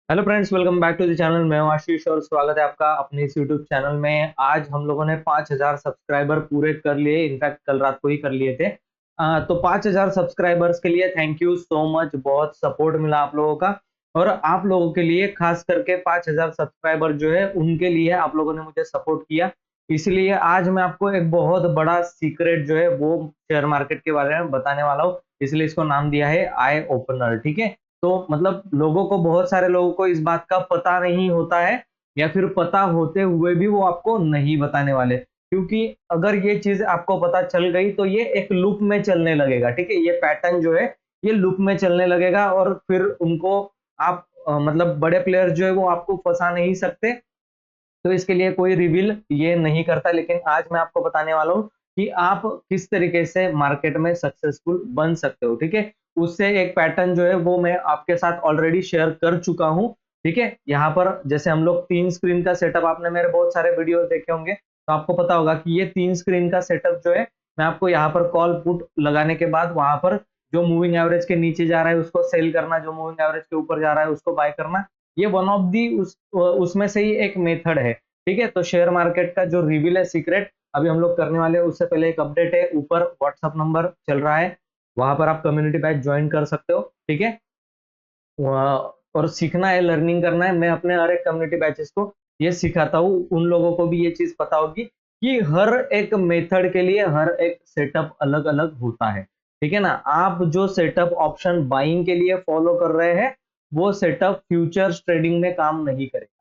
Hello friends, welcome back to the channel. मैं हूं आशीष और स्वागत है आपका अपने इस यूट्यूब चैनल में। आज हम लोगों ने 5000 सब्सक्राइबर पूरे कर लिए। इनफैक्ट कल रात को ही कर लिए थे। तो 5000 सब्सक्राइबर्स के लिए थैंक यू सो मच। बहुत सपोर्ट मिला आप लोगों का। और आप लोगों के लिए खास करके 5000 सब्सक्राइबर जो है उनके लिए आप लोगों ने मुझे सपोर्ट किया। इसलिए आज मैं आपको एक बहुत बड़ा सीक्रेट जो है वो शेयर मार्केट के बारे में बताने वाला हूँ। इसलिए इसको नाम दिया है आई ओपनर। ठीक है। तो मतलब लोगों को, बहुत सारे लोगों को इस बात का पता नहीं होता है, या फिर पता होते हुए भी वो आपको नहीं बताने वाले, क्योंकि अगर ये चीज आपको पता चल गई तो ये एक लूप में चलने लगेगा। ठीक है। ये पैटर्न जो है ये लूप में चलने लगेगा और फिर उनको आप मतलब बड़े प्लेयर जो है वो आपको फंसा नहीं सकते। तो इसके लिए कोई रिवील ये नहीं करता, लेकिन आज मैं आपको बताने वाला हूँ कि आप किस तरीके से मार्केट में सक्सेसफुल बन सकते हो। ठीक है। उससे एक पैटर्न जो है वो मैं आपके साथ ऑलरेडी शेयर कर चुका हूँ। ठीक है। यहाँ पर जैसे हम लोग 3 स्क्रीन का सेटअप, आपने मेरे बहुत सारे वीडियो देखे होंगे तो आपको पता होगा कि ये 3 स्क्रीन का सेटअप जो है मैं आपको यहाँ पर कॉल पुट लगाने के बाद वहां पर जो मूविंग एवरेज के नीचे जा रहा है उसको सेल करना, जो मूविंग एवरेज के ऊपर जा रहा है उसको बाय करना, ये वन ऑफ दी उसमें से ही एक मेथड है। ठीक है। तो शेयर मार्केट का जो रिवील है, सीक्रेट, अभी हम लोग करने वाले हैं। उससे पहले एक अपडेट है, ऊपर व्हाट्सअप नंबर चल रहा है, वहां पर आप कम्युनिटी बैच ज्वाइन कर सकते हो। ठीक है। और सीखना है, लर्निंग करना है। मैं अपने हर एक कम्युनिटी बैचेस को ये सिखाता हूँ। उन लोगों को भी ये चीज पता होगी कि हर एक मेथड के लिए हर एक सेटअप अलग अलग होता है। ठीक है ना। आप जो सेटअप ऑप्शन बाइंग के लिए फॉलो कर रहे हैं वो सेटअप फ्यूचर्स ट्रेडिंग में काम नहीं करेगा।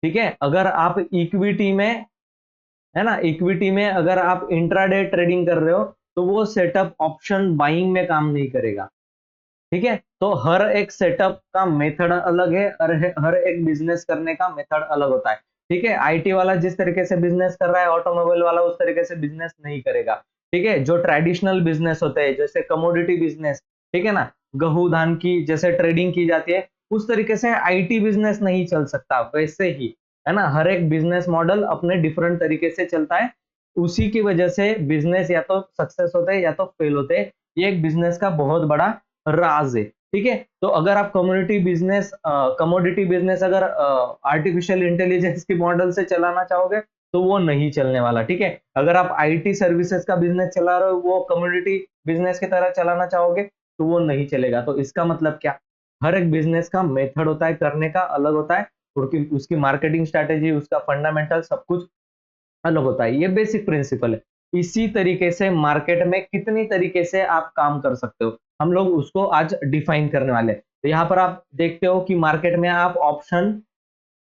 ठीक है। अगर आप इक्विटी में, है ना, इक्विटी में अगर आप इंट्राडे ट्रेडिंग कर रहे हो तो वो सेटअप ऑप्शन बाइंग में काम नहीं करेगा। ठीक है। तो हर एक सेटअप का मेथड अलग है, हर एक बिजनेस करने का मेथड अलग होता है। ठीक है। आईटी वाला जिस तरीके से बिजनेस कर रहा है, ऑटोमोबाइल वाला उस तरीके से बिजनेस नहीं करेगा। ठीक है। जो ट्रेडिशनल बिजनेस होते हैं जैसे कमोडिटी बिजनेस, ठीक है ना, गेहूं धान की जैसे ट्रेडिंग की जाती है उस तरीके से आईटी बिजनेस नहीं चल सकता। वैसे ही, है ना, हर एक बिजनेस मॉडल अपने डिफरेंट तरीके से चलता है। उसी की वजह से बिजनेस या तो सक्सेस होते हैं या तो फेल होते हैं। ये एक बिजनेस का बहुत बड़ा राज है। ठीक है। तो अगर आप कमोडिटी बिजनेस अगर आर्टिफिशियल इंटेलिजेंस की मॉडल से चलाना चाहोगे तो वो नहीं चलने वाला। ठीक है। अगर आप आईटी सर्विसेज का बिजनेस चला रहे हो, वो कमोडिटी बिजनेस की तरह चलाना चाहोगे तो वो नहीं चलेगा। तो इसका मतलब क्या, हर एक बिजनेस का मेथड होता है, करने का अलग होता है, उसकी मार्केटिंग स्ट्रेटेजी, उसका फंडामेंटल सब कुछ अलग होता है। ये बेसिक प्रिंसिपल है। इसी तरीके से मार्केट में कितनी तरीके से आप काम कर सकते हो हम लोग उसको आज डिफाइन करने वाले हैं। तो यहाँ पर आप देखते हो कि मार्केट में आप ऑप्शन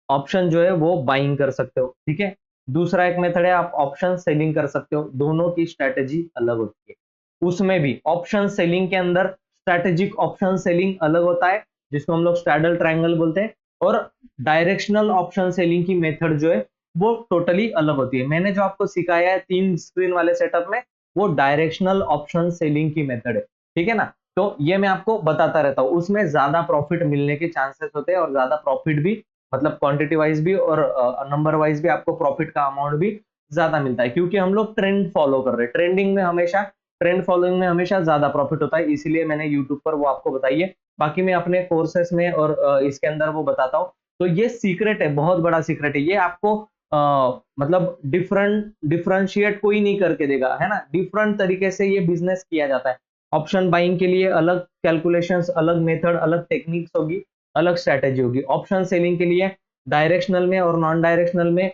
ऑप्शन जो है वो बाइंग कर सकते हो। ठीक है। दूसरा एक मेथड है, आप ऑप्शन सेलिंग कर सकते हो। दोनों की स्ट्रेटेजी अलग होती है। उसमें भी ऑप्शन सेलिंग के अंदर स्ट्रेटेजिक ऑप्शन सेलिंग अलग होता है, जिसको हम लोग स्ट्रैडल ट्रायंगल बोलते हैं। और डायरेक्शनल ऑप्शन सेलिंग की मेथड जो है वो टोटली अलग होती है। मैंने जो आपको सिखाया है 3 स्क्रीन वाले सेटअप में, वो डायरेक्शनल ऑप्शन सेलिंग की मेथड है। ठीक है ना। तो ये मैं आपको बताता रहता हूँ, उसमें ज्यादा प्रॉफिट मिलने के चांसेस होते हैं और ज्यादा प्रॉफिट भी, मतलब क्वांटिटी वाइज भी और नंबर वाइज भी आपको प्रॉफिट का अमाउंट भी ज्यादा मिलता है, क्योंकि हम लोग ट्रेंड फॉलो कर रहे हैं। ट्रेंड फॉलोइंग में हमेशा ज्यादा प्रॉफिट होता है, इसीलिए मैंने यूट्यूब पर वो आपको बताई है। बाकी मैं अपने कोर्सेस में और इसके अंदर वो बताता हूँ। तो ये सीक्रेट है, बहुत बड़ा सीक्रेट है। ये आपको मतलब डिफरेंशिएट कोई नहीं करके देगा, है ना। डिफरेंट तरीके से ये बिजनेस किया जाता है। ऑप्शन बाइंग के लिए अलग कैलकुलेशंस, अलग मेथड, अलग टेक्निक्स होगी, अलग स्ट्रैटेजी होगी। ऑप्शन सेलिंग के लिए डायरेक्शनल में और नॉन डायरेक्शनल में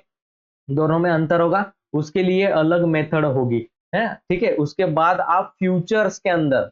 दोनों में अंतर होगा, उसके लिए अलग मेथड होगी, है। ठीक है। उसके बाद आप फ्यूचर्स के अंदर,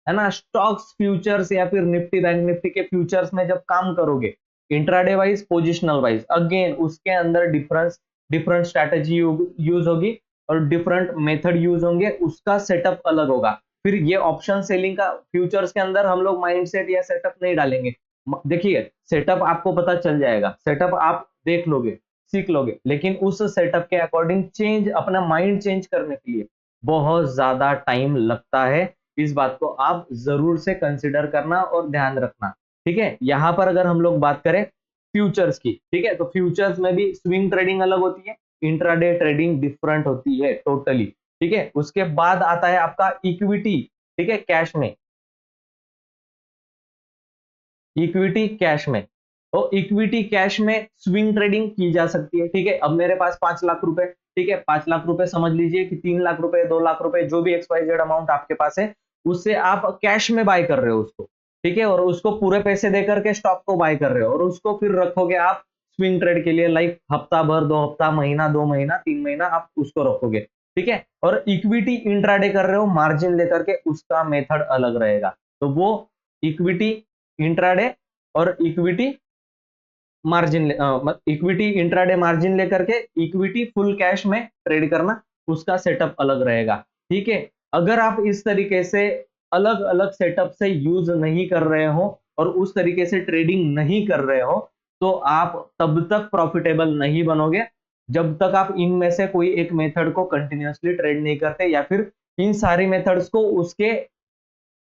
है ना, स्टॉक्स फ्यूचर्स या फिर निफ्टी बैंक निफ्टी के फ्यूचर्स में जब काम करोगे, intraday wise, positional wise, again उसके अंदर डिफरेंट स्ट्रैटेजी यूज होगी और डिफरेंट मेथड यूज होंगे, उसका सेटअप अलग होगा। फिर ये ऑप्शन सेलिंग का फ्यूचर्स के अंदर हम लोग माइंडसेट या सेटअप नहीं डालेंगे। देखिए, सेटअप आपको पता चल जाएगा, सेटअप आप देख लोगे, सीख लोगे, लेकिन उस सेटअप के अकॉर्डिंग चेंज, अपना माइंड चेंज करने के लिए बहुत ज्यादा टाइम लगता है। इस बात को आप जरूर से कंसिडर करना और ध्यान रखना। ठीक है। यहां पर अगर हम लोग बात करें फ्यूचर्स की, ठीक है, तो फ्यूचर्स में भी स्विंग ट्रेडिंग अलग होती है, इंट्राडे ट्रेडिंग डिफरेंट होती है टोटली। ठीक है। उसके बाद आता है आपका इक्विटी। ठीक है। कैश में, इक्विटी कैश में, तो इक्विटी कैश में स्विंग ट्रेडिंग की जा सकती है। ठीक है, अब मेरे पास 5 लाख रुपए, ठीक है, 5 लाख रुपए समझ लीजिए कि 3 लाख रुपए, 2 लाख रुपए, जो भी XYZ अमाउंट आपके पास है, उससे आप कैश में बाय कर रहे हो उसको। ठीक है, और उसको पूरे पैसे देकर के स्टॉक को बाय कर रहे हो और उसको फिर रखोगे आप स्विंग ट्रेड के लिए, लाइक हफ्ता भर, 2 हफ्ता, महीना, 2 महीना, 3 महीना आप उसको रखोगे। ठीक है, और इक्विटी इंट्राडे कर रहे हो मार्जिन लेकर के, उसका मेथड अलग रहेगा। तो वो इक्विटी इंट्राडे और equity margin, equity intraday margin लेकर के इक्विटी फुल कैश में ट्रेड करना, उसका सेटअप अलग रहेगा। ठीक है, अगर आप इस तरीके से अलग अलग सेटअप से यूज नहीं कर रहे हो और उस तरीके से ट्रेडिंग नहीं कर रहे हो, तो आप तब तक प्रॉफिटेबल नहीं बनोगे जब तक आप इनमें से कोई एक मेथड को कंटिन्यूअसली ट्रेड नहीं करते, या फिर इन सारी मेथड्स को उसके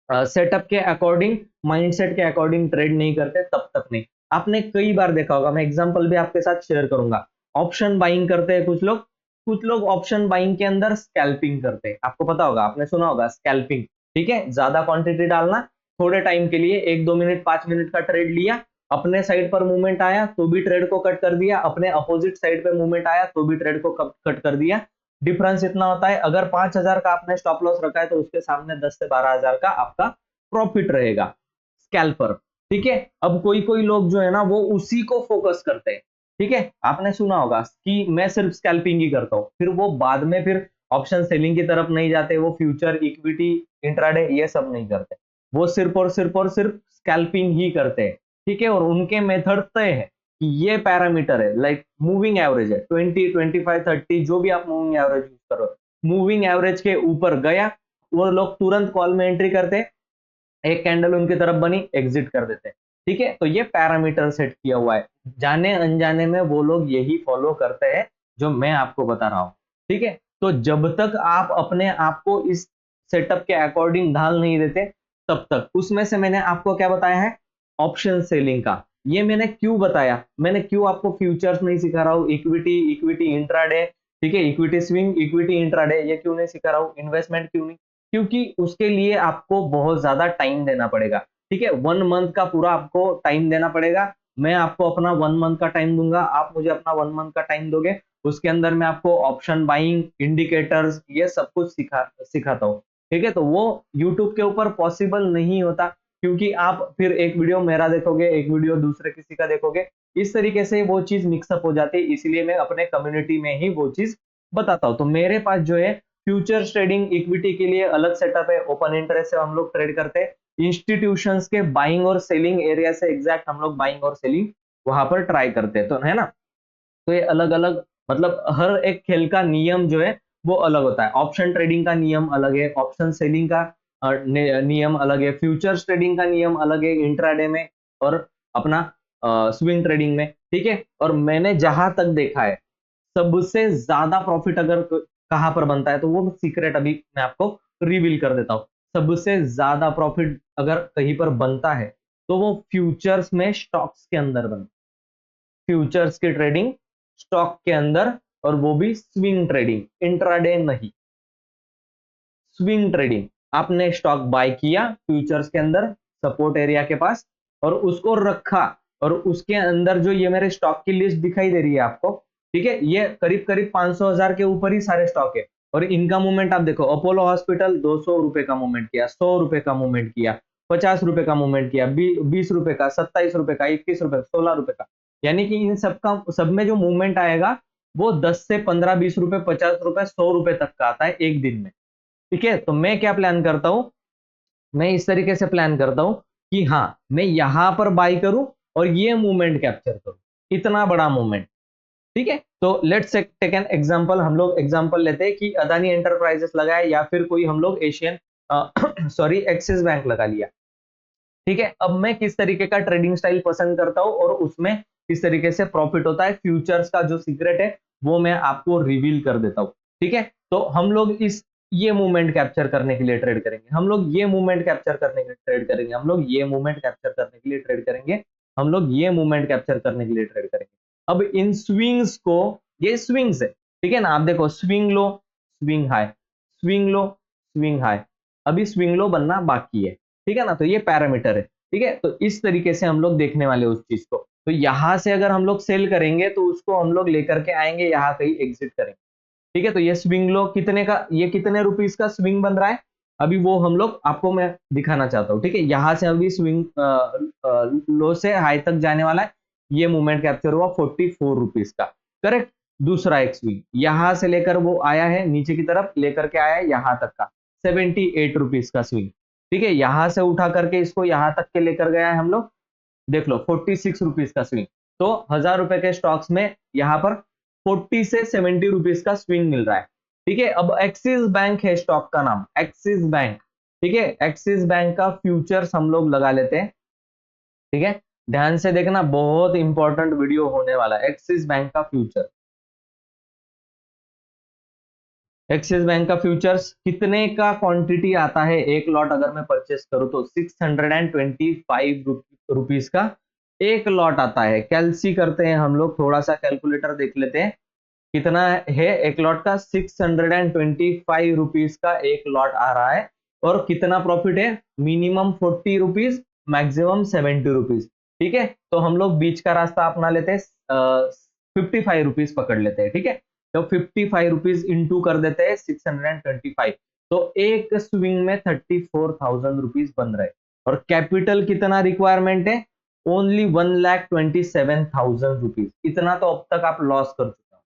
सेटअप के अकॉर्डिंग, माइंडसेट के अकॉर्डिंग ट्रेड नहीं करते, तब तक नहीं। आपने कई बार देखा होगा, मैं एग्जांपल भी आपके साथ शेयर करूंगा। ऑप्शन बाइंग करते हैं कुछ लोग, कुछ लोग ऑप्शन बाइंग के अंदर स्कैल्पिंग करते हैं। आपको पता होगा, आपने सुना होगा स्कैल्पिंग। ठीक है, ज्यादा क्वांटिटी डालना, थोड़े टाइम के लिए 1-2 मिनट, 5 मिनट का ट्रेड लिया, अपने साइड पर मूवमेंट आया तो भी ट्रेड को कट कर दिया, अपने अपोजिट साइड पे मूवमेंट आया तो भी ट्रेड को कट कर दिया। डिफरेंस इतना होता है, अगर 5,000 का आपने स्टॉप लॉस रखा है तो उसके सामने 10 से 12,000 का आपका प्रॉफिट रहेगा स्कैल्पर। ठीक है, अब कोई कोई लोग जो है ना, वो उसी को फोकस करते हैं। ठीक है, आपने सुना होगा कि मैं सिर्फ स्कैल्पिंग ही करता हूं, फिर वो बाद में फिर ऑप्शन सेलिंग की तरफ नहीं जाते, वो फ्यूचर, इक्विटी, इंट्राडे ये सब नहीं करते, वो सिर्फ स्कैल्पिंग ही करते हैं। ठीक है, और उनके मेथड तय है कि ये पैरामीटर है, लाइक मूविंग एवरेज है 20, 25, 30, जो भी आप मूविंग एवरेज यूज करो, मूविंग एवरेज के ऊपर गया, वो लोग तुरंत कॉल में एंट्री करते हैं, एक कैंडल उनकी तरफ बनी, एग्जिट कर देते हैं। ठीक है, तो ये पैरामीटर सेट किया हुआ है, जाने अनजाने में वो लोग यही फॉलो करते हैं जो मैं आपको बता रहा हूं। ठीक है, तो जब तक आप अपने आप को इस सेटअप के अकॉर्डिंग ढाल नहीं देते, तब तक। उसमें से मैंने आपको क्या बताया है, ऑप्शन सेलिंग का। ये मैंने क्यों बताया, मैंने क्यों आपको फ्यूचर्स नहीं सिखा रहा हूँ, इक्विटी, इक्विटी इंट्राडे, ठीक है, इक्विटी स्विंग, इक्विटी इंट्राडे, ये क्यों नहीं सिखा रहा हूँ, इन्वेस्टमेंट क्यों नहीं, क्योंकि उसके लिए आपको बहुत ज्यादा टाइम देना पड़ेगा। ठीक है, 1 मंथ का पूरा आपको टाइम देना पड़ेगा। मैं आपको अपना 1 मंथ का टाइम दूंगा, आप मुझे अपना 1 मंथ का टाइम दोगे, उसके अंदर मैं आपको ऑप्शन बाइंग, इंडिकेटर्स, ये सब कुछ सिखाता हूँ। ठीक है, तो वो यूट्यूब के ऊपर पॉसिबल नहीं होता, क्योंकि आप फिर एक वीडियो मेरा देखोगे, एक वीडियो दूसरे किसी का देखोगे, इस तरीके से वो चीज मिक्सअप हो जाती है, इसलिए मैं अपने कम्युनिटी में ही वो चीज बताता हूँ। तो मेरे पास जो है फ्यूचर्स ट्रेडिंग, इक्विटी के लिए अलग सेटअप है, ओपन इंटरेस्ट से हम लोग ट्रेड करते हैं, इंस्टीट्यूशंस के बाइंग और सेलिंग एरिया से एग्जैक्ट हम लोग बाइंग और सेलिंग वहां पर ट्राई करते हैं, तो है ना। तो ये अलग अलग, मतलब हर एक खेल का नियम जो है वो अलग होता है। ऑप्शन ट्रेडिंग का नियम अलग है, ऑप्शन सेलिंग का नियम अलग है, फ्यूचर्स ट्रेडिंग का नियम अलग है इंट्राडे में और अपना स्विंग ट्रेडिंग में। ठीक है, और मैंने जहां तक देखा है, सबसे ज्यादा प्रॉफिट अगर कहां पर बनता है, तो वो सीक्रेट अभी मैं आपको रिवील कर देता हूं। सबसे ज्यादा प्रॉफिट अगर कहीं पर बनता है, तो वो फ्यूचर्स में, स्टॉक्स के अंदर बनता है, फ्यूचर्स की ट्रेडिंग स्टॉक के अंदर, और वो भी स्विंग ट्रेडिंग, इंट्राडे नहीं, स्विंग ट्रेडिंग। आपने स्टॉक बाय किया फ्यूचर्स के अंदर सपोर्ट एरिया के पास, और उसको रखा, और उसके अंदर जो ये मेरे स्टॉक की लिस्ट दिखाई दे रही है आपको, ठीक है, ये करीब करीब 500,000 के ऊपर ही सारे स्टॉक है। और इनका मूवमेंट आप देखो, अपोलो हॉस्पिटल 200 रुपए का मूवमेंट किया, 100 रुपए का मूवमेंट किया, 50 रुपए का मूवमेंट किया, 20 रुपए का, 27 रुपए का, 21 रुपए, 16 रुपए का। यानी कि इन सब में जो मूवमेंट आएगा, वो 10 से 15, 20 रुपए, 50 रुपए, 100 रुपए तक का आता है एक दिन में। ठीक है, तो मैं क्या प्लान करता हूं, मैं इस तरीके से प्लान करता हूं कि हाँ, मैं यहां पर बाई करूं और ये मूवमेंट कैप्चर करूं, इतना बड़ा मूवमेंट। ठीक है, तो लेट्स टेक एन एग्जांपल, हम लोग एग्जांपल लेते हैं कि अदानी एंटरप्राइजेस लगाए, या फिर कोई हम लोग एशियन सॉरी एक्सिस बैंक लगा लिया। ठीक है, अब मैं किस तरीके का ट्रेडिंग स्टाइल पसंद करता हूं और उसमें किस तरीके से प्रॉफिट होता है, फ्यूचर्स का जो सीक्रेट है वो मैं आपको रिवील कर देता हूं। ठीक है, तो हम लोग इस ये मूवमेंट कैप्चर करने के लिए ट्रेड करेंगे, हम लोग ये मूवमेंट कैप्चर करने के लिए ट्रेड करेंगे, हम लोग ये मूवमेंट कैप्चर करने के लिए ट्रेड करेंगे, हम लोग ये मूवमेंट कैप्चर करने के लिए ट्रेड करेंगे। अब इन स्विंग्स को, ये स्विंग्स है, ठीक है ना, आप देखो, swing low, swing high, swing low, swing high, अभी स्विंग लो बनना बाकी है। ठीक है ना, तो ये पैरामीटर है। ठीक है, तो इस तरीके से हम लोग देखने वाले उस चीज को। तो यहां से अगर हम लोग सेल करेंगे तो उसको हम लोग लेकर के आएंगे, यहाँ कहीं एग्जिट करेंगे। ठीक है, तो ये स्विंग लो कितने का, ये कितने रुपीस का स्विंग बन रहा है, अभी वो हम लोग आपको मैं दिखाना चाहता हूँ। ठीक है, यहां से अभी स्विंग लो से हाई तक जाने वाला है, ये मूवमेंट कैप्चर हुआ 44 रुपीस का। करेक्ट। दूसरा एक स्विंग यहां से लेकर वो आया है नीचे की तरफ लेकर के आया है यहां तक का 78 रुपीस का स्विंग। ठीक है, यहां से उठा करके इसको यहां तक के लेकर गया है हम लोग, देख लो 46 रुपीस का स्विंग। तो 1000 रुपए के स्टॉक्स में यहाँ पर 40 से 70 रुपीस का स्विंग मिल रहा है। ठीक है, अब एक्सिस बैंक है स्टॉक का नाम, एक्सिस बैंक। ठीक है, एक्सिस बैंक का फ्यूचर्स हम लोग लगा लेते हैं। ठीक है, ध्यान से देखना, बहुत इंपॉर्टेंट वीडियो होने वाला है। एक्सिस बैंक का फ्यूचर, एक्सिस बैंक का फ्यूचर्स कितने का क्वांटिटी आता है, एक लॉट अगर मैं परचेस करूं तो 625 रुपीस का एक लॉट आता है। कैलसी करते हैं हम लोग, थोड़ा सा कैलकुलेटर देख लेते हैं कितना है एक लॉट का। 625 रुपीस का एक लॉट आ रहा है, और कितना प्रॉफिट है, मिनिमम 40 रुपीज, मैक्सिमम 70 रुपीज। ठीक है, तो हम लोग बीच का रास्ता अपना लेते हैं, 55 रुपीज पकड़ लेते हैं। ठीक है, तो 55 रुपीज इंटू कर देते हैं 625, तो एक स्विंग में 34,000 रुपीज बन रहे। और कैपिटल कितना रिक्वायरमेंट है, ओनली 1,27,000 रुपीज। इतना तो अब तक आप लॉस कर चुके हो।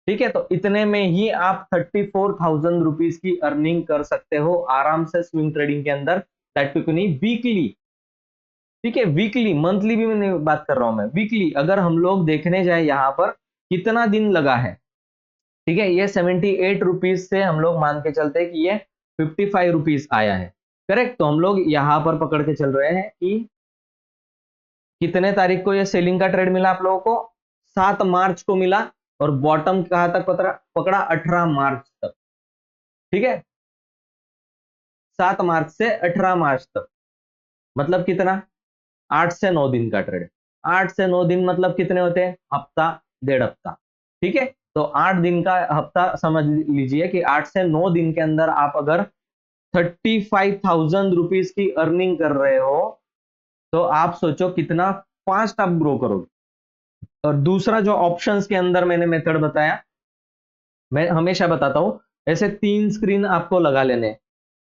ठीक है, तो इतने में ही आप 34,000 रुपीज की अर्निंग कर सकते हो आराम से स्विंग ट्रेडिंग के अंदर, दैट नहीं वीकली। ठीक है, वीकली, मंथली भी मैं बात कर रहा हूं, मैं वीकली अगर हम लोग देखने जाए यहाँ पर कितना दिन लगा है। ठीक है, ये 78 रुपीज से हम लोग मान के चलते हैं कि ये 55 रुपीज आया है। करेक्ट, तो हम लोग यहां पर पकड़ के चल रहे हैं कि कितने तारीख को ये सेलिंग का ट्रेड मिला आप लोगों को, 7 मार्च को मिला, और बॉटम कहां तक पकड़ा 18 मार्च तक। ठीक है, 7 मार्च से 18 मार्च तक, मतलब कितना, 8 से 9 दिन का ट्रेड। 8 से 9 दिन मतलब कितने होते हैं, हफ्ता, डेढ़ हफ्ता। ठीक है, तो 8 दिन का हफ्ता समझ लीजिए कि 8 से 9 दिन के अंदर आप अगर 35,000 रुपीज की अर्निंग कर रहे हो, तो आप सोचो कितना फास्ट आप ग्रो करोगे। और दूसरा जो ऑप्शंस के अंदर मैंने मेथड बताया, मैं हमेशा बताता हूं, ऐसे 3 स्क्रीन आपको लगा लेने हैं।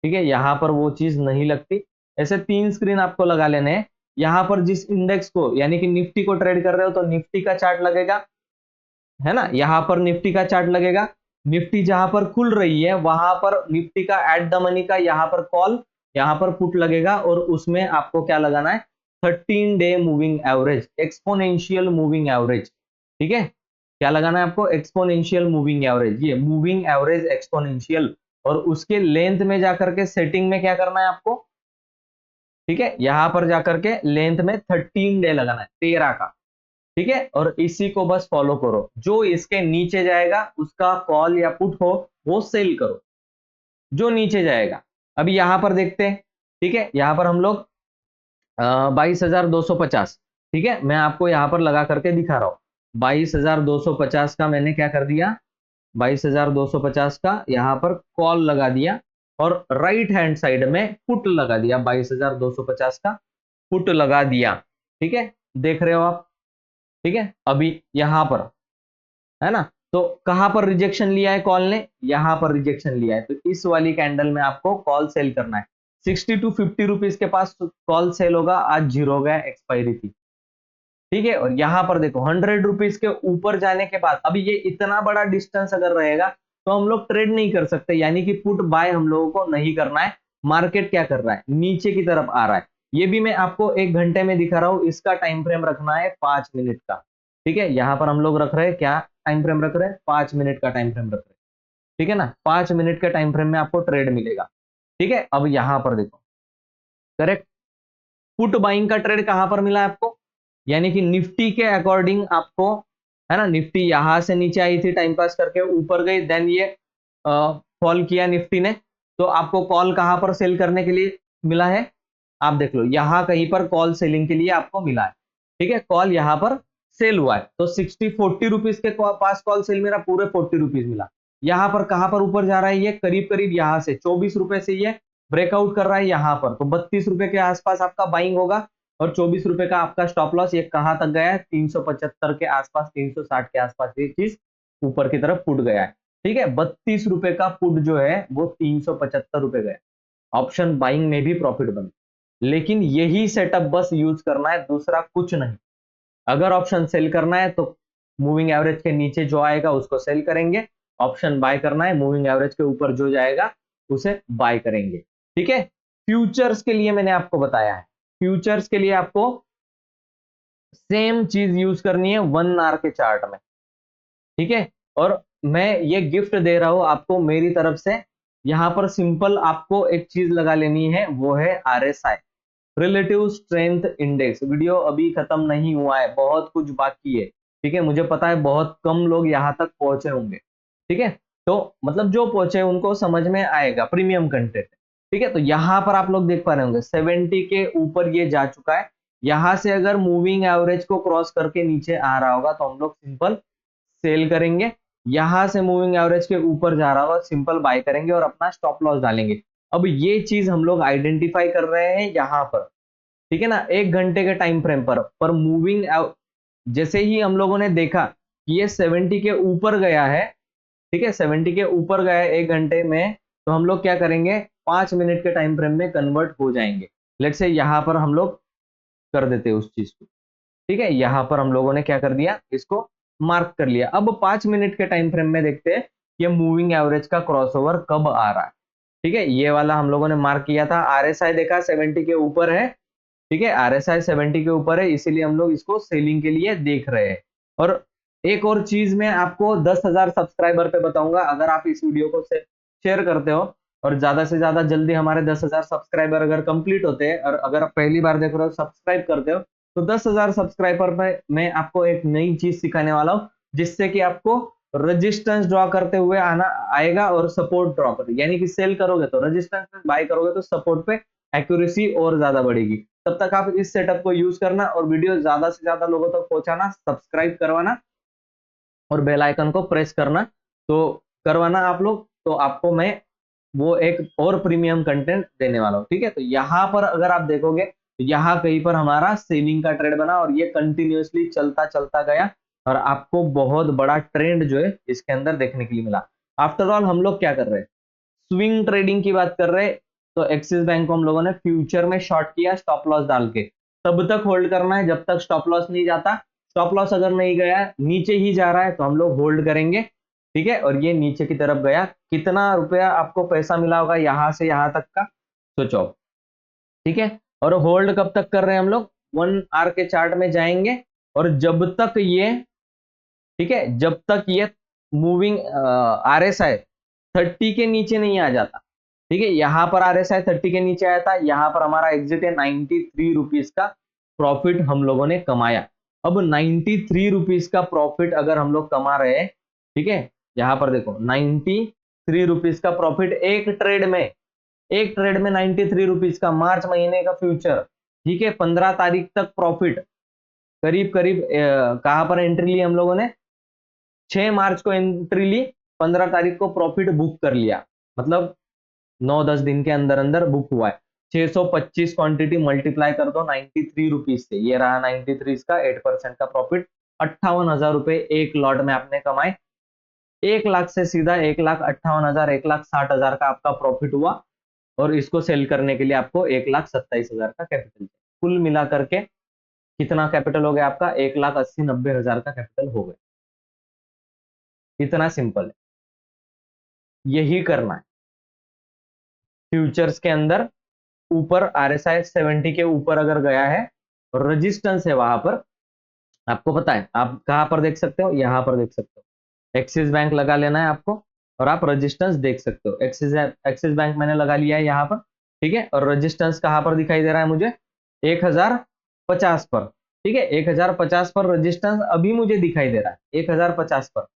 ठीक है, यहां पर वो चीज नहीं लगती, ऐसे 3 स्क्रीन आपको लगा लेने हैं। यहां पर जिस इंडेक्स को यानी कि निफ्टी को ट्रेड कर रहे हो तो निफ्टी का चार्ट लगेगा, है ना, यहां पर निफ्टी का चार्ट लगेगा। निफ्टी जहां पर खुल रही है वहां पर निफ्टी का एट द मनी का यहां पर कॉल, यहां पर पुट लगेगा, और उसमें आपको क्या लगाना है, 13 day moving average, exponential moving average. ठीक है, क्या लगाना है आपको, एक्सपोनेंशियल मूविंग एवरेज, ये मूविंग एवरेज एक्सपोनेंशियल। और उसके लेंथ में जाकर के सेटिंग में क्या करना है आपको, ठीक है, यहां पर जाकर के लेंथ में 13 डे लगाना है, 13 का। ठीक है, और इसी को बस फॉलो करो, जो इसके नीचे जाएगा उसका कॉल या पुट हो वो सेल करो, जो नीचे जाएगा। अभी यहां पर देखते हैं। ठीक है, यहां पर हम लोग 22,250, ठीक है, मैं आपको यहां पर लगा करके दिखा रहा हूं। 22,250 का मैंने क्या कर दिया, 22,250 का यहां पर कॉल लगा दिया, और राइट हैंड साइड में पुट लगा दिया, 22,250 का पुट लगा दिया। ठीक है, देख रहे हो आप। ठीक है, अभी यहां पर है ना, तो कहां पर रिजेक्शन लिया है कॉल ने, यहां पर रिजेक्शन लिया है, तो इस वाली कैंडल में आपको कॉल सेल करना है। 60 टू 50 रुपीज के पास कॉल सेल होगा, आज जीरो हो गया, एक्सपायरी थी। ठीक है, और यहां पर देखो 100 रुपीज के ऊपर जाने के बाद, अभी ये इतना बड़ा डिस्टेंस अगर रहेगा तो हम लोग ट्रेड नहीं कर सकते, यानी कि पुट बाय हम लोगों को नहीं करना है। मार्केट क्या कर रहा है, नीचे की तरफ आ रहा है। ये भी मैं आपको 1 घंटे में दिखा रहा हूं, इसका टाइम फ्रेम रखना है 5 मिनट का। ठीक है, यहां पर हम लोग रख रहे हैं क्या टाइम फ्रेम रख रहे हैं, 5 मिनट का टाइम फ्रेम रख रहे हैं। ठीक है ना, 5 मिनट के टाइम फ्रेम में आपको ट्रेड मिलेगा। ठीक है, अब यहां पर देखो, करेक्ट, पुट बाइंग का ट्रेड कहां पर मिला आपको, यानी कि निफ्टी के अकॉर्डिंग आपको, है ना, निफ्टी यहां से नीचे आई थी टाइम पास करके, ऊपर गई, देन ये फॉल किया निफ्टी ने, तो आपको कॉल कहां पर सेल करने के लिए मिला है, आप देख लो, यहां कहीं पर कॉल सेलिंग के लिए आपको मिला है। ठीक है, कॉल यहां पर सेल हुआ है, तो 40 रुपीज के पास कॉल सेल मेरा पूरे 40 रुपीज मिला। यहां पर कहां पर ऊपर जा रहा है, ये करीब करीब यहां से 24 रुपए से ये ब्रेकआउट कर रहा है यहां पर, तो 32 रुपए के आसपास आपका बाइंग होगा। और 24 रुपए का आपका स्टॉप लॉस। ये कहाँ तक गया है? 375 के आसपास, 360 के आसपास ये चीज ऊपर की तरफ पुट गया है। ठीक है, 32 रुपए का पुट जो है वो 375 रुपए गया। ऑप्शन बाइंग में भी प्रॉफिट बन, लेकिन यही सेटअप बस यूज करना है, दूसरा कुछ नहीं। अगर ऑप्शन सेल करना है तो मूविंग एवरेज के नीचे जो आएगा उसको सेल करेंगे, ऑप्शन बाय करना है मूविंग एवरेज के ऊपर जो जाएगा उसे बाय करेंगे। ठीक है, फ्यूचर्स के लिए मैंने आपको बताया है, फ्यूचर्स के लिए आपको सेम चीज यूज करनी है 1 आवर के चार्ट में। ठीक है, और मैं ये गिफ्ट दे रहा हूं आपको मेरी तरफ से। यहां पर सिंपल आपको एक चीज लगा लेनी है, वो है RSI, relative strength index. Video अभी खत्म नहीं हुआ है, बहुत कुछ बाकी है। ठीक है, मुझे पता है बहुत कम लोग यहां तक पहुंचे होंगे। ठीक है, तो मतलब जो पहुंचे उनको समझ में आएगा, प्रीमियम कंटेंट। ठीक है, तो यहां पर आप लोग देख पा रहे होंगे 70 के ऊपर ये जा चुका है। यहां से अगर मूविंग एवरेज को क्रॉस करके नीचे आ रहा होगा तो हम लोग सिंपल सेल करेंगे। यहां से मूविंग एवरेज के ऊपर जा रहा होगा, सिंपल बाय करेंगे और अपना स्टॉप लॉस डालेंगे। अब ये चीज हम लोग आइडेंटिफाई कर रहे हैं यहां पर। ठीक है ना, 1 घंटे के टाइम फ्रेम पर मूविंग जैसे ही हम लोगों ने देखा कि ये 70 के ऊपर गया है, ठीक है 70 के ऊपर गया है 1 घंटे में, तो हम लोग क्या करेंगे, 5 मिनट के टाइम फ्रेम में कन्वर्ट हो जाएंगे। लेट्स से यहां पर हम लोग कर देते हैं उस चीज को। ठीक है, यहां पर हम लोगों ने क्या कर दिया, इसको मार्क कर लिया। अब 5 मिनट के टाइम फ्रेम में देखते हैं कि मूविंग एवरेज का क्रॉसओवर कब आ रहा है। ठीक है, ये वाला हम लोगों ने मार्क किया था, आरएसआई देखा 70 के ऊपर है। ठीक है, आरएसआई 70 के ऊपर है, इसीलिए हम लोग इसको सेलिंग के लिए देख रहे हैं। और एक और चीज मैं आपको 10,000 सब्सक्राइबर पे बताऊंगा, अगर आप इस वीडियो को शेयर करते हो और ज्यादा से ज्यादा जल्दी हमारे 10,000 सब्सक्राइबर अगर कंप्लीट होते हैं, और अगर आप पहली बार देख रहे हो सब्सक्राइब करते हो, तो 10,000 सब्सक्राइबर पे मैं आपको एक नई चीज सिखाने वाला हूँ, जिससे कि आपको रेजिस्टेंस ड्रॉ करते हुए आना आएगा और सपोर्ट ड्रॉ कर, यानी कि सेल करोगे तो रेजिस्टेंस में, बाय करोगे तो सपोर्ट पे एक्यूरेसी और ज्यादा बढ़ेगी। तब तक आप इस सेटअप को यूज करना और वीडियो ज्यादा से ज्यादा लोगों तक पहुंचाना, सब्सक्राइब करवाना और बेल आइकन को प्रेस करना तो करवाना आप लोग, तो आपको मैं वो एक और प्रीमियम कंटेंट देने वाला हूँ। ठीक है, तो यहाँ पर अगर आप देखोगे तो यहाँ कहीं पर हमारा सेलिंग का ट्रेड बना और ये कंटिन्यूअसली चलता चलता गया और आपको बहुत बड़ा ट्रेंड जो है इसके अंदर देखने के लिए मिला। आफ्टर ऑल हम लोग क्या कर रहे हैं, स्विंग ट्रेडिंग की बात कर रहे हैं। तो एक्सिस बैंक को हम लोगों ने फ्यूचर में शॉर्ट किया स्टॉप लॉस डाल के, तब तक होल्ड करना है जब तक स्टॉप लॉस नहीं जाता। स्टॉप लॉस अगर नहीं गया, नीचे ही जा रहा है तो हम लोग होल्ड करेंगे। ठीक है, और ये नीचे की तरफ गया, कितना रुपया आपको पैसा मिला होगा यहां से यहां तक का, सोचो। ठीक है, और होल्ड कब तक कर रहे हैं हम लोग, 1 आवर के चार्ट में जाएंगे और जब तक ये, ठीक है, जब तक ये मूविंग आरएसआई 30 के नीचे नहीं आ जाता। ठीक है, यहां पर आरएसआई 30 के नीचे आया था, यहां पर हमारा एग्जिट है, 93 रुपीज का प्रॉफिट हम लोगों ने कमाया। अब 93 रुपीज का प्रॉफिट अगर हम लोग कमा रहे हैं, ठीक है, यहां पर देखो 93 रुपीज का प्रॉफिट एक ट्रेड में, एक ट्रेड में 93 रुपीज का, मार्च महीने का फ्यूचर। ठीक है, 15 तारीख तक प्रॉफिट करीब करीब कहां पर एंट्री ली हम लोगों ने, 6 मार्च को एंट्री ली, 15 तारीख को प्रॉफिट बुक कर लिया, मतलब 9-10 दिन के अंदर अंदर बुक हुआ है। 625 क्वांटिटी मल्टीप्लाई कर दो 93 रुपीज से, ये रहा 93 का 8% का प्रॉफिट, 58,000 रुपए एक लॉट में आपने कमाए। 1 लाख से सीधा 1,58,000, 1,60,000 का आपका प्रॉफिट हुआ और इसको सेल करने के लिए आपको 1,27,000 का कैपिटल। कुल मिला करके कितना कैपिटल हो गया आपका, 1,80,90,000 का कैपिटल हो गया। इतना सिंपल है, यही करना है। फ्यूचर्स के अंदर ऊपर आरएसआई 70 के ऊपर अगर गया है और रेजिस्टेंस है वहां पर, आपको पता है आप कहां पर देख सकते हो, यहां पर देख सकते हो, एक्सिस बैंक लगा लेना है आपको और आप रेजिस्टेंस देख सकते हो। एक्सिस बैंक मैंने लगा लिया है यहाँ पर। ठीक है, और रेजिस्टेंस कहां पर दिखाई दे रहा है मुझे, 1050 पर। ठीक है, 1050 पर रेजिस्टेंस अभी मुझे दिखाई दे रहा है, 1050 पर।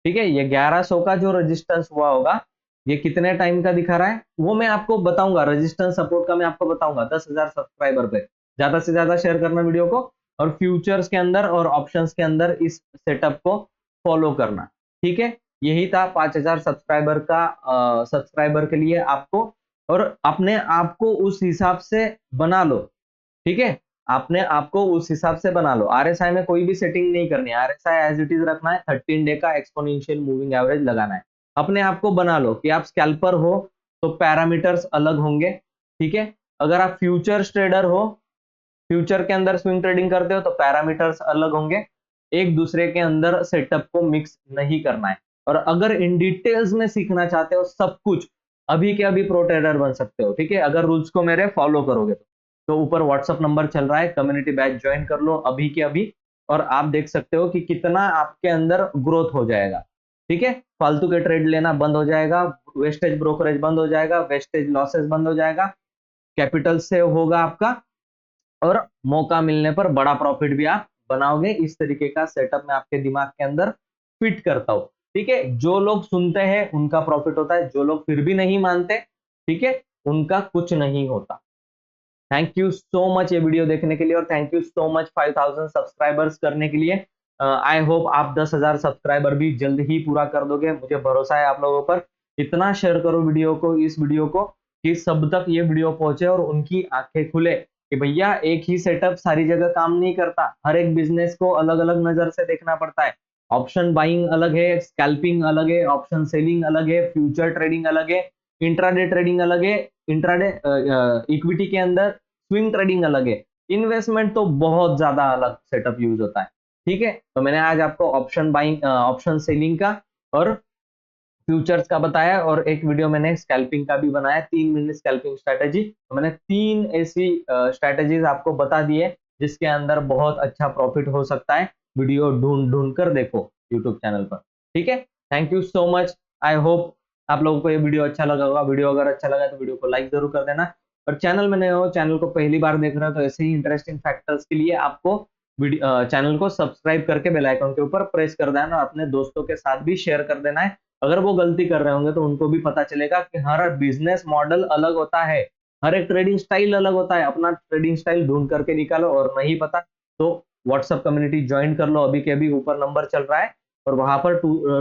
ठीक है, ये 1100 का जो रेजिस्टेंस हुआ होगा, ये कितने टाइम का दिखा रहा है वो मैं आपको बताऊंगा, रेजिस्टेंस सपोर्ट का मैं आपको बताऊंगा 10,000 सब्सक्राइबर पे। ज्यादा से ज्यादा शेयर करना वीडियो को, और फ्यूचर्स के अंदर और ऑप्शंस के अंदर इस सेटअप को फॉलो करना। ठीक है, यही था 5,000 सब्सक्राइबर का, सब्सक्राइबर के लिए आपको, और अपने आप को उस हिसाब से बना लो। ठीक है, आपने आपको उस हिसाब से बना लो। आरएसआई में कोई भी सेटिंग नहीं करनी है, आरएसआई एज इट इज रखना है, 13 डे का एक्सपोनेंशियल मूविंग एवरेज लगाना है। अपने आप को बना लो कि आप स्कैल्पर हो तो पैरामीटर्स अलग होंगे, ठीक है। अगर आप फ्यूचर्स ट्रेडर हो, फ्यूचर के अंदर स्विंग ट्रेडिंग करते हो तो पैरामीटर्स अलग होंगे, एक दूसरे के अंदर सेटअप को मिक्स नहीं करना है। और अगर इन डिटेल्स में सीखना चाहते हो सब कुछ, अभी के अभी प्रो ट्रेडर बन सकते हो, ठीक है, अगर रूल्स को मेरे फॉलो करोगे तो ऊपर व्हाट्सअप नंबर चल रहा है, कम्युनिटी बैच ज्वाइन कर लो अभी के अभी, और आप देख सकते हो कि कितना आपके अंदर ग्रोथ हो जाएगा, ठीक है। फालतू के ट्रेड लेना बंद हो जाएगा, वेस्टेज ब्रोकरेज बंद हो जाएगा, वेस्टेज लॉसेस बंद हो जाएगा, कैपिटल सेव होगा आपका, और मौका मिलने पर बड़ा प्रॉफिट भी आप बनाओगे। इस तरीके का सेटअप मैं आपके दिमाग के अंदर फिट करता हूं, ठीक है। जो लोग सुनते हैं उनका प्रॉफिट होता है, जो लोग फिर भी नहीं मानते, ठीक है, उनका कुछ नहीं होता। थैंक यू सो मच ये वीडियो देखने के लिए, और thank you so much 5000 subscribers करने के लिए। आई होप आप 10,000 सब्सक्राइबर भी जल्द ही पूरा कर दोगे, मुझे भरोसा है आप लोगों पर। इतना शेयर करो वीडियो को, इस वीडियो को, कि सब तक ये वीडियो पहुंचे और उनकी आंखें खुले कि भैया एक ही सेटअप सारी जगह काम नहीं करता, हर एक बिजनेस को अलग अलग नजर से देखना पड़ता है। ऑप्शन बाइंग अलग है, स्कैल्पिंग अलग है, ऑप्शन सेलिंग अलग है, फ्यूचर ट्रेडिंग अलग है, इंट्राडे ट्रेडिंग अलग है, इंट्राडे इक्विटी के अंदर स्विंग ट्रेडिंग अलग है, इन्वेस्टमेंट तो बहुत ज्यादा अलग सेटअप यूज होता है, ठीक है। तो मैंने आज आपको ऑप्शन बाइंग, ऑप्शन सेलिंग का और फ्यूचर्स का बताया, और एक वीडियो मैंने स्कैल्पिंग का भी बनाया, 3 मिनट स्कैल्पिंग स्ट्रेटेजी। तो मैंने 3 ऐसी स्ट्रेटेजीज आपको बता दी है जिसके अंदर बहुत अच्छा प्रॉफिट हो सकता है। वीडियो ढूंढ ढूंढ कर देखो यूट्यूब चैनल पर, ठीक है। Thank you so much. I hope आप लोगों को ये वीडियो अच्छा लगा होगा। वीडियो अगर अच्छा लगा तो वीडियो को लाइक जरूर कर देना, और चैनल में नए हो, चैनल को पहली बार देख रहे हो, तो ऐसे ही इंटरेस्टिंग फैक्टर्स के लिए आपको चैनल को सब्सक्राइब करके बेल आइकन के ऊपर प्रेस कर देना, और अपने दोस्तों के साथ भी शेयर कर देना है। अगर वो गलती कर रहे होंगे तो उनको भी पता चलेगा कि हर बिजनेस मॉडल अलग होता है, हर एक ट्रेडिंग स्टाइल अलग होता है। अपना ट्रेडिंग स्टाइल ढूंढ करके निकालो, और नहीं पता तो व्हाट्सएप कम्युनिटी ज्वाइन कर लो, अभी के अभी ऊपर नंबर चल रहा है, और वहां पर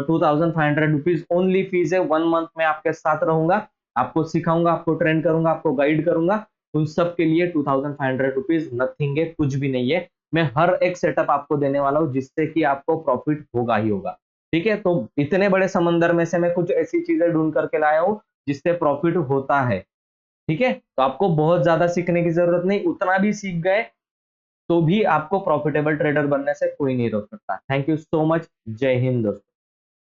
2500 रुपीज ओनली फीस है। 1 मंथ में आपके साथ रहूंगा, आपको सिखाऊंगा, आपको ट्रेन करूंगा, आपको गाइड करूंगा। उन सब के लिए 2500 रुपीज नथिंग है, कुछ भी नहीं है। मैं हर एक सेटअप आपको देने वाला हूं जिससे कि आपको प्रॉफिट होगा ही होगा, ठीक है। तो इतने बड़े समंदर में से मैं कुछ ऐसी चीजें ढूंढ करके लाया हूं जिससे प्रॉफिट होता है, ठीक है। तो आपको बहुत ज्यादा सीखने की जरूरत नहीं, उतना भी सीख गए तो भी आपको प्रॉफिटेबल ट्रेडर बनने से कोई नहीं रोक सकता। Thank you so much. जय हिंद दोस्तों।